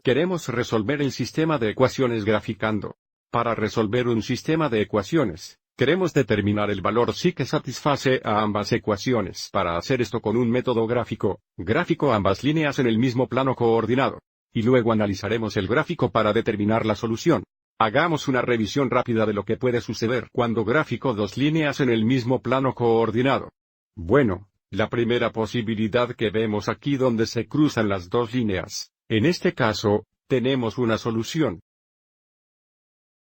Queremos resolver el sistema de ecuaciones graficando. Para resolver un sistema de ecuaciones, queremos determinar el valor psi que satisface a ambas ecuaciones. Para hacer esto con un método gráfico, gráfico ambas líneas en el mismo plano coordinado. Y luego analizaremos el gráfico para determinar la solución. Hagamos una revisión rápida de lo que puede suceder cuando gráfico dos líneas en el mismo plano coordinado. Bueno, la primera posibilidad que vemos aquí donde se cruzan las dos líneas, en este caso, tenemos una solución.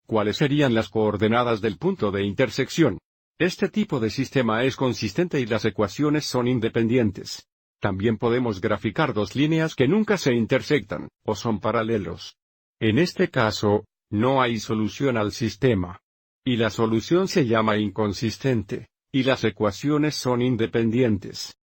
¿Cuáles serían las coordenadas del punto de intersección? Este tipo de sistema es consistente y las ecuaciones son independientes. También podemos graficar dos líneas que nunca se intersectan, o son paralelos. En este caso, no hay solución al sistema. Y la solución se llama inconsistente, y las ecuaciones son independientes.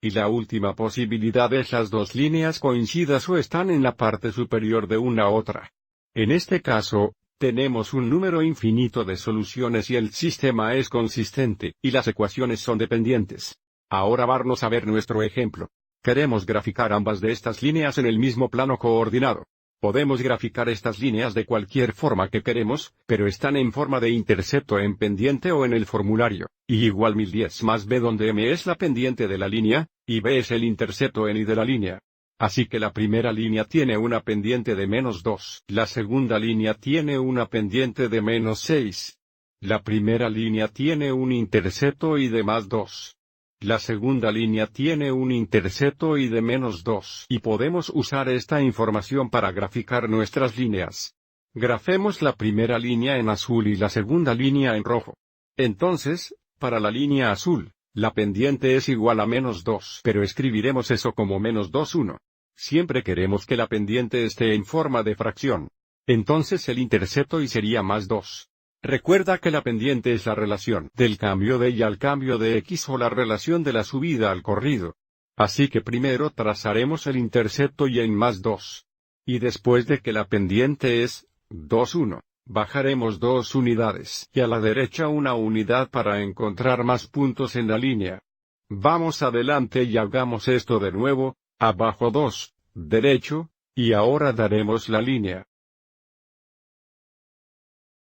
Y la última posibilidad es las dos líneas coincidas o están en la parte superior de una a otra. En este caso, tenemos un número infinito de soluciones y el sistema es consistente, y las ecuaciones son dependientes. Ahora vamos a ver nuestro ejemplo. Queremos graficar ambas de estas líneas en el mismo plano coordinado. Podemos graficar estas líneas de cualquier forma que queremos, pero están en forma de intercepto en pendiente o en el formulario, y igual 1010 más b donde m es la pendiente de la línea, y b es el intercepto en y de la línea. Así que la primera línea tiene una pendiente de -2, la segunda línea tiene una pendiente de -6. La primera línea tiene un intercepto y de +2. La segunda línea tiene un intercepto y de -2. Y podemos usar esta información para graficar nuestras líneas. Grafemos la primera línea en azul y la segunda línea en rojo. Entonces, para la línea azul, la pendiente es igual a -2, pero escribiremos eso como -2,1. Siempre queremos que la pendiente esté en forma de fracción. Entonces el intercepto y sería +2. Recuerda que la pendiente es la relación del cambio de y al cambio de x o la relación de la subida al corrido. Así que primero trazaremos el intercepto y en +2. Y después de que la pendiente es 2,1, bajaremos 2 unidades y a la derecha una unidad para encontrar más puntos en la línea. Vamos adelante y hagamos esto de nuevo, abajo 2, derecho, y ahora daremos la línea.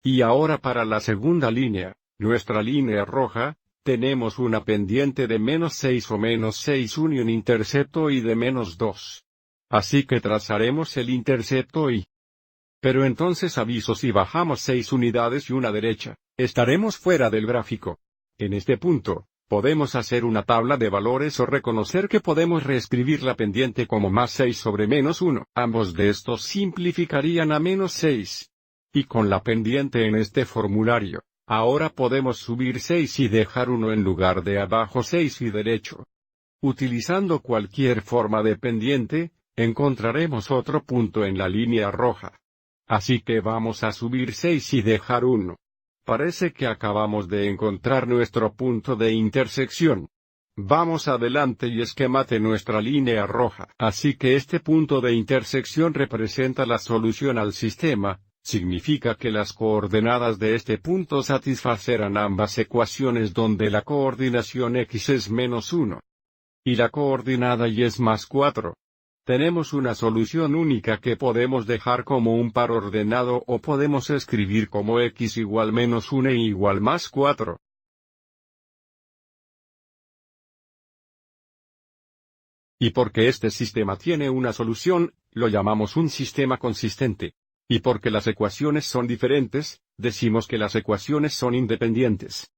Y ahora para la segunda línea, nuestra línea roja, tenemos una pendiente de -6 o -6,1 y un intercepto y de -2. Así que trazaremos el intercepto y. Pero entonces aviso, si bajamos 6 unidades y una derecha, estaremos fuera del gráfico. En este punto, podemos hacer una tabla de valores o reconocer que podemos reescribir la pendiente como +6 sobre -1. Ambos de estos simplificarían a -6. Y con la pendiente en este formulario, ahora podemos subir 6 y dejar 1 en lugar de abajo 6 y derecho. Utilizando cualquier forma de pendiente, encontraremos otro punto en la línea roja. Así que vamos a subir 6 y dejar 1. Parece que acabamos de encontrar nuestro punto de intersección. Vamos adelante y esquemate nuestra línea roja. Así que este punto de intersección representa la solución al sistema. Significa que las coordenadas de este punto satisfacerán ambas ecuaciones donde la coordinación x es -1. Y la coordinada y es +4. Tenemos una solución única que podemos dejar como un par ordenado o podemos escribir como x igual -1 y igual +4. Y porque este sistema tiene una solución, lo llamamos un sistema consistente. Y porque las ecuaciones son diferentes, decimos que las ecuaciones son independientes.